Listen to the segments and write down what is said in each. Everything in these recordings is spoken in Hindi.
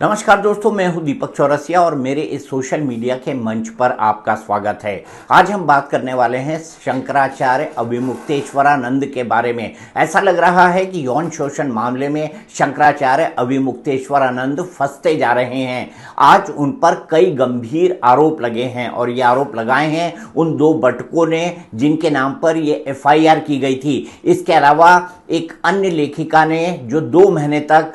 नमस्कार दोस्तों, मैं हूं दीपक चौरसिया और मेरे इस सोशल मीडिया के मंच पर आपका स्वागत है। आज हम बात करने वाले हैं शंकराचार्य अविमुक्तेश्वरानंद के बारे में। ऐसा लग रहा है कि यौन शोषण मामले में शंकराचार्य अविमुक्तेश्वरानंद फंसते जा रहे हैं। आज उन पर कई गंभीर आरोप लगे हैं और ये आरोप लगाए हैं उन दो बटुकों ने जिनके नाम पर ये FIR की गई थी। इसके अलावा एक अन्य लेखिका ने जो 2 महीने तक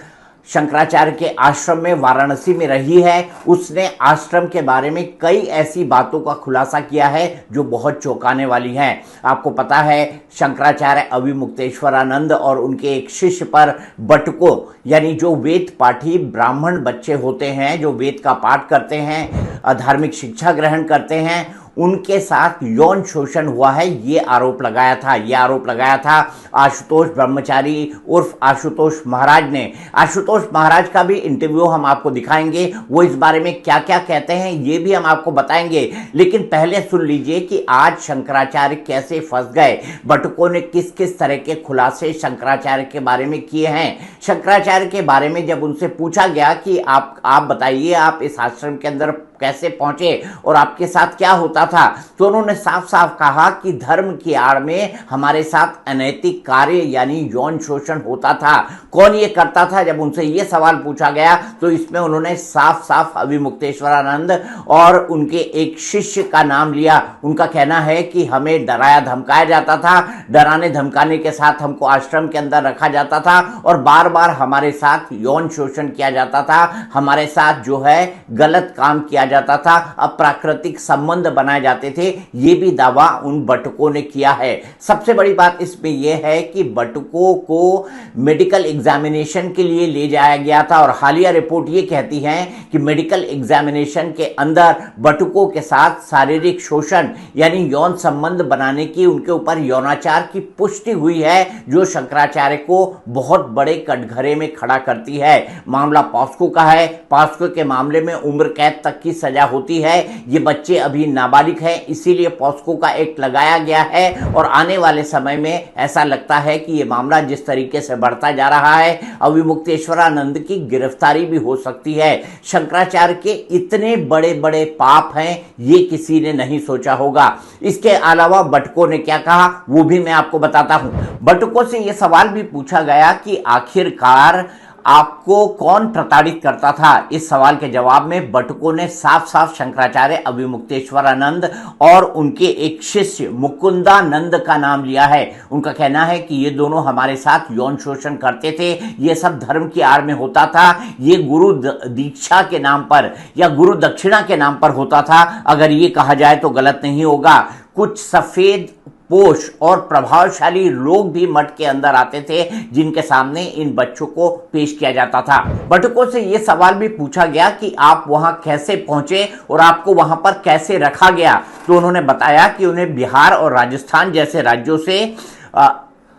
शंकराचार्य के आश्रम में वाराणसी में रही है, उसने आश्रम के बारे में कई ऐसी बातों का खुलासा किया है जो बहुत चौंकाने वाली हैं। आपको पता है, शंकराचार्य अविमुक्तेश्वरानंद और उनके एक शिष्य पर बटुकों यानी जो वेद पाठी ब्राह्मण बच्चे होते हैं, जो वेद का पाठ करते हैं, धार्मिक शिक्षा ग्रहण करते हैं, उनके साथ यौन शोषण हुआ है, ये आरोप लगाया था आशुतोष ब्रह्मचारी उर्फ आशुतोष महाराज ने। आशुतोष महाराज का भी इंटरव्यू हम आपको दिखाएंगे, वो इस बारे में क्या क्या कहते हैं ये भी हम आपको बताएंगे। लेकिन पहले सुन लीजिए कि आज शंकराचार्य कैसे फंस गए, बटुकों ने किस किस तरह के खुलासे शंकराचार्य के बारे में किए हैं। शंकराचार्य के बारे में जब उनसे पूछा गया कि आप बताइए, आप इस आश्रम के अंदर कैसे पहुंचे और आपके साथ क्या होता था, तो उन्होंने साफ साफ कहा कि धर्म की आड़ में हमारे साथ अनैतिक कार्य यानी यौन शोषण होता था। कौन ये करता था, जब उनसे ये सवाल पूछा गया तो इसमें उन्होंने साफ साफ अविमुक्तेश्वरानंद और उनके एक शिष्य का नाम लिया। उनका कहना है कि हमें डराया धमकाया जाता था, डराने धमकाने के साथ हमको आश्रम के अंदर रखा जाता था और बार बार हमारे साथ यौन शोषण किया जाता था, हमारे साथ जो है गलत काम किया जाता था, अप्राकृतिक संबंध बनाए जाते थे। ये भी दावा उन बटुकों ने किया है। सबसे बड़ी बात इसमें यह है कि बटुकों को मेडिकल एग्जामिनेशन के लिए ले जाया गया था और हालिया रिपोर्ट ये कहती है कि मेडिकल एग्जामिनेशन के अंदर बटुकों के साथ शारीरिक शोषण यानी यौन संबंध बनाने की, उनके ऊपर यौनाचार की पुष्टि हुई है, जो शंकराचार्य को बहुत बड़े कटघरे में खड़ा करती है। मामला पॉस्को का है। पॉस्को के मामले में उम्र कैद तक की सजा होती है। ये बच्चे अभी नाबालिग हैं, इसीलिए पॉस्को का एक्ट लगाया गया है और आने वाले समय में ऐसा लगता है कि ये मामला जिस तरीके से बढ़ता जा रहा है, अविमुक्तेश्वरानंद की गिरफ्तारी भी हो सकती है। शंकराचार्य के इतने बड़े बड़े पाप हैं, ये किसी ने नहीं सोचा होगा। इसके अलावा बटुकों ने क्या कहा वो भी मैं आपको बताता हूं। बटुकों से यह सवाल भी पूछा गया कि आखिरकार आपको कौन प्रताड़ित करता था। इस सवाल के जवाब में बटुकों ने साफ साफ शंकराचार्य अविमुक्तेश्वरानंद और उनके एक शिष्य मुकुंदानंद का नाम लिया है। उनका कहना है कि ये दोनों हमारे साथ यौन शोषण करते थे, ये सब धर्म की आड़ में होता था, ये गुरु दीक्षा के नाम पर या गुरु दक्षिणा के नाम पर होता था। अगर ये कहा जाए तो गलत नहीं होगा। कुछ सफेद पोष और प्रभावशाली लोग भी मठ के अंदर आते थे, जिनके सामने इन बच्चों को पेश किया जाता था। बटुकों से यह सवाल भी पूछा गया कि आप वहां कैसे पहुंचे और आपको वहां पर कैसे रखा गया, तो उन्होंने बताया कि उन्हें बिहार और राजस्थान जैसे राज्यों से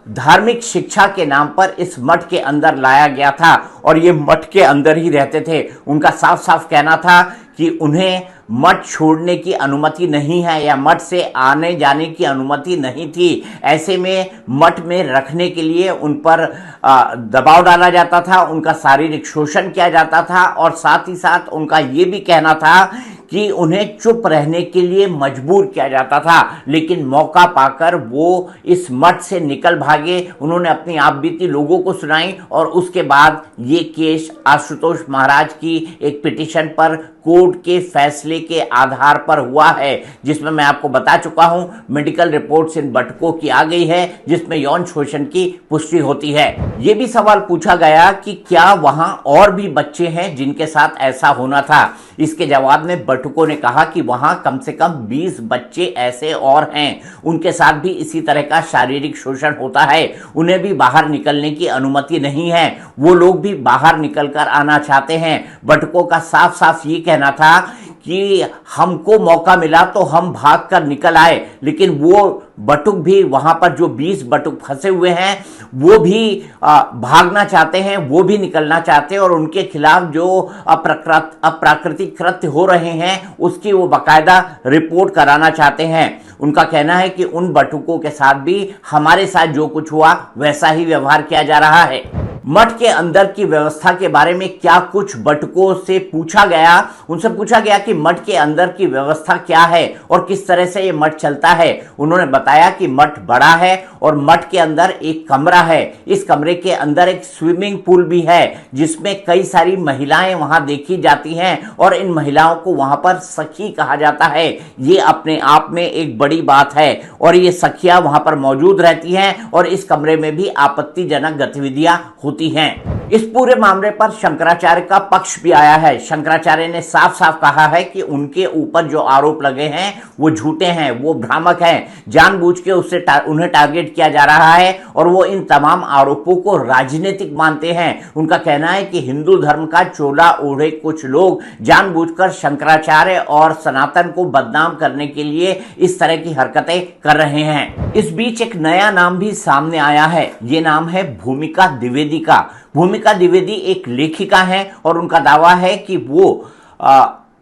धार्मिक शिक्षा के नाम पर इस मठ के अंदर लाया गया था और ये मठ के अंदर ही रहते थे। उनका साफ साफ कहना था कि उन्हें मठ छोड़ने की अनुमति नहीं है या मठ से आने जाने की अनुमति नहीं थी। ऐसे में मठ में रखने के लिए उन पर दबाव डाला जाता था, उनका शारीरिक शोषण किया जाता था और साथ ही साथ उनका ये भी कहना था कि उन्हें चुप रहने के लिए मजबूर किया जाता था। लेकिन मौका पाकर वो इस मठ से निकल भागे। उन्होंने अपनी आपबीती लोगों को सुनाई और उसके बाद ये केस आशुतोष महाराज की एक पिटीशन पर कोर्ट के फैसले के आधार पर हुआ है, जिसमें मैं आपको बता चुका हूं मेडिकल रिपोर्ट्स इन बटुकों की आ गई है, जिसमें यौन शोषण की पुष्टि होती है। यह भी सवाल पूछा गया कि क्या वहां और भी बच्चे हैं जिनके साथ ऐसा होना था। इसके जवाब में बटुकों ने कहा कि वहां कम से कम 20 बच्चे ऐसे और हैं, उनके साथ भी इसी तरह का शारीरिक शोषण होता है। उन्हें भी बाहर निकलने की अनुमति नहीं है, वो लोग भी बाहर निकलकर आना चाहते हैं। बटुकों का साफ साफ ये कहना था कि हमको मौका मिला तो हम भागकर निकल आए, लेकिन वो बटुक भी वहां पर जो 20 बटुक फंसे हुए हैं वो भी भागना चाहते हैं, वो भी निकलना चाहते हैं और उनके खिलाफ जो अप्राकृतिक कृत्य हो रहे हैं उसकी वो बाकायदा रिपोर्ट कराना चाहते हैं। उनका कहना है कि उन बटुकों के साथ भी हमारे साथ जो कुछ हुआ वैसा ही व्यवहार किया जा रहा है। मठ के अंदर की व्यवस्था के बारे में क्या कुछ बटुकों से पूछा गया। उनसे पूछा गया कि मठ के अंदर की व्यवस्था क्या है और किस तरह से ये मठ चलता है। उन्होंने बताया कि मठ बड़ा है और मठ के अंदर एक कमरा है। इस कमरे के अंदर एक स्विमिंग पूल भी है जिसमें कई सारी महिलाएं वहां देखी जाती हैं और इन महिलाओं को वहां पर सखी कहा जाता है। ये अपने आप में एक बड़ी बात है और ये सखियां वहां पर मौजूद रहती हैं और इस कमरे में भी आपत्तिजनक गतिविधियां होती हैं। इस पूरे मामले पर शंकराचार्य का पक्ष भी आया है। शंकराचार्य ने साफ साफ कहा है कि उनके ऊपर जो आरोप लगे हैं वो झूठे हैं, वो भ्रामक हैं, जानबूझ के उन्हें टारगेट किया जा रहा है और वो इन तमाम आरोपों को राजनीतिक मानते हैं। उनका कहना है कि हिंदू धर्म का चोला ओढ़े कुछ लोग जानबूझकर शंकराचार्य और सनातन को बदनाम करने के लिए इस तरह की हरकतें कर रहे हैं। इस बीच एक नया नाम भी सामने आया है। ये नाम है भूमिका द्विवेदी का। भूमिका द्विवेदी एक लेखिका हैं और उनका दावा है कि वो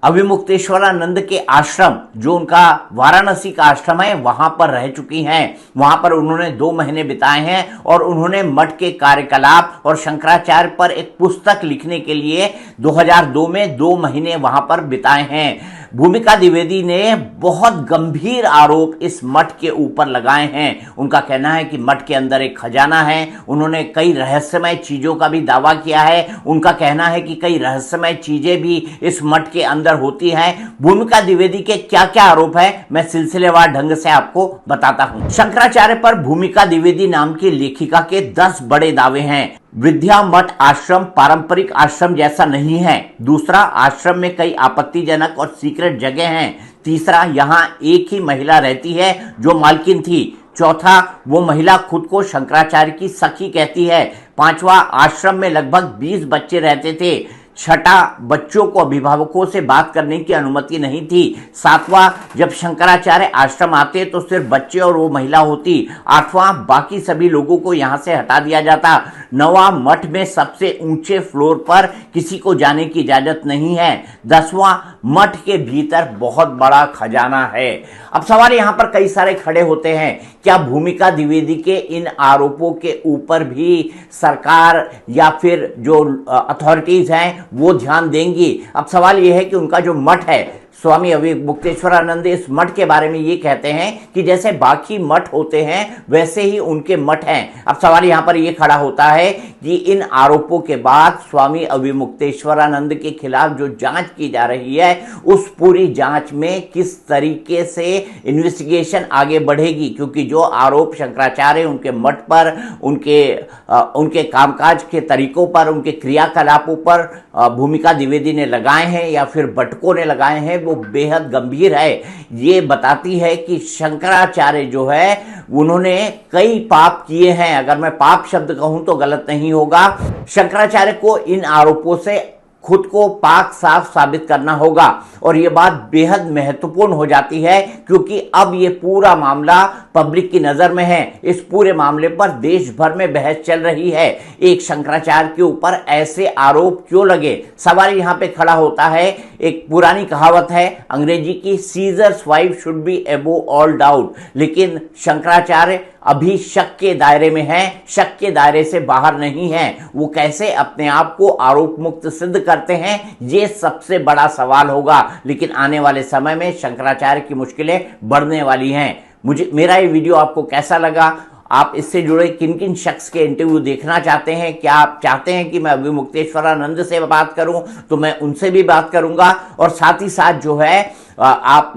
अविमुक्तेश्वरानंद के आश्रम, जो उनका वाराणसी का आश्रम है, वहां पर रह चुकी हैं। वहां पर उन्होंने 2 महीने बिताए हैं और उन्होंने मठ के कार्यकलाप और शंकराचार्य पर एक पुस्तक लिखने के लिए 2002 में 2 महीने वहां पर बिताए हैं। भूमिका द्विवेदी ने बहुत गंभीर आरोप इस मठ के ऊपर लगाए हैं। उनका कहना है कि मठ के अंदर एक खजाना है। उन्होंने कई रहस्यमय चीजों का भी दावा किया है। उनका कहना है कि कई रहस्यमय चीजें भी इस मठ के अंदर होती हैं। भूमिका द्विवेदी के क्या क्या आरोप है मैं सिलसिलेवार ढंग से आपको बताता हूं। शंकराचार्य पर भूमिका द्विवेदी नाम की लेखिका के 10 बड़े दावे हैं। विद्या मठ आश्रम पारंपरिक आश्रम जैसा नहीं है। दूसरा, आश्रम में कई आपत्तिजनक और सीक्रेट जगह हैं। तीसरा, यहाँ एक ही महिला रहती है जो मालकिन थी। चौथा, वो महिला खुद को शंकराचार्य की सखी कहती है। पांचवा, आश्रम में लगभग 20 बच्चे रहते थे। छठा, बच्चों को अभिभावकों से बात करने की अनुमति नहीं थी। सातवां, जब शंकराचार्य आश्रम आते तो सिर्फ बच्चे और वो महिला होती। आठवां, बाकी सभी लोगों को यहाँ से हटा दिया जाता। नौवां, मठ में सबसे ऊंचे फ्लोर पर किसी को जाने की इजाजत नहीं है। 10वां, मठ के भीतर बहुत बड़ा खजाना है। अब सवाल यहाँ पर कई सारे खड़े होते हैं, क्या भूमिका द्विवेदी के इन आरोपों के ऊपर भी सरकार या फिर जो अथॉरिटीज हैं वो ध्यान देंगी? अब सवाल यह है कि उनका जो मठ है, स्वामी अविमुक्तेश्वरानंद, इस मठ के बारे में ये कहते हैं कि जैसे बाकी मठ होते हैं वैसे ही उनके मठ हैं। अब सवाल यहाँ पर ये खड़ा होता है कि इन आरोपों के बाद स्वामी अविमुक्तेश्वरानंद के खिलाफ जो जांच की जा रही है उस पूरी जांच में किस तरीके से इन्वेस्टिगेशन आगे बढ़ेगी, क्योंकि जो आरोप शंकराचार्य उनके मठ पर, उनके कामकाज के तरीकों पर, उनके क्रियाकलापों पर भूमिका द्विवेदी ने लगाए हैं या फिर बटुकों ने लगाए हैं वो बेहद गंभीर है। ये बताती है कि शंकराचार्य जो है उन्होंने कई पाप किए हैं। अगर मैं पाप शब्द कहूं तो गलत नहीं होगा। शंकराचार्य को इन आरोपों से खुद को पाक साफ साबित करना होगा और ये बात बेहद महत्वपूर्ण हो जाती है क्योंकि अब ये पूरा मामला पब्लिक की नजर में है। इस पूरे मामले पर देश भर में बहस चल रही है। एक शंकराचार्य के ऊपर ऐसे आरोप क्यों लगे? सवाल यहाँ पे खड़ा होता है। एक पुरानी कहावत है अंग्रेजी की, seizures wife should be above all doubt, लेकिन शंकराचार्य अभी शक के दायरे में है, शक के दायरे से बाहर नहीं है। वो कैसे अपने आप को आरोप मुक्त सिद्ध करते हैं ये सबसे बड़ा सवाल होगा। लेकिन आने वाले समय में शंकराचार्य की मुश्किलें बढ़ने वाली हैं। मेरा ये वीडियो आपको कैसा लगा? आप इससे जुड़े किन किन शख्स के इंटरव्यू देखना चाहते हैं? क्या आप चाहते हैं कि मैं अविमुक्तेश्वरानंद से बात करूं तो मैं उनसे भी बात करूंगा। और साथ ही साथ जो है आप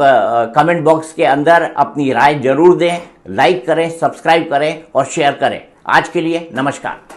कमेंट बॉक्स के अंदर अपनी राय जरूर दें, लाइक करें, सब्सक्राइब करें और शेयर करें। आज के लिए नमस्कार।